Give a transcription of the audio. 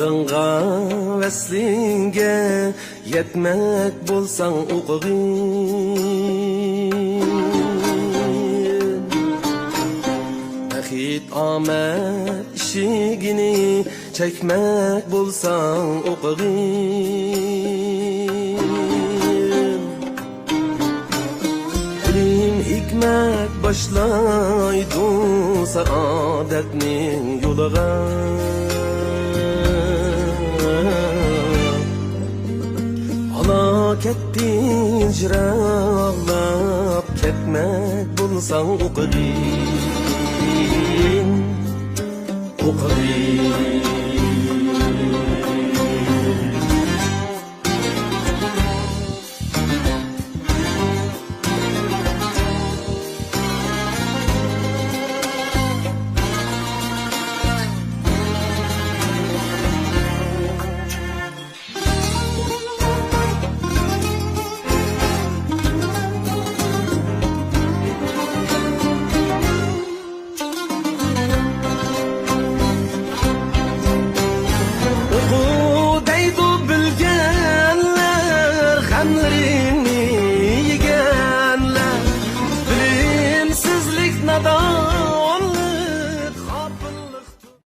Bağrınga veslinge yetmek bulsan uqugin Baxit amet işigini çekmek bulsan uqugin Bilim hikmet başlaydı saadetning yo'liga Kettin jirağlap ketmek bulsan uqugin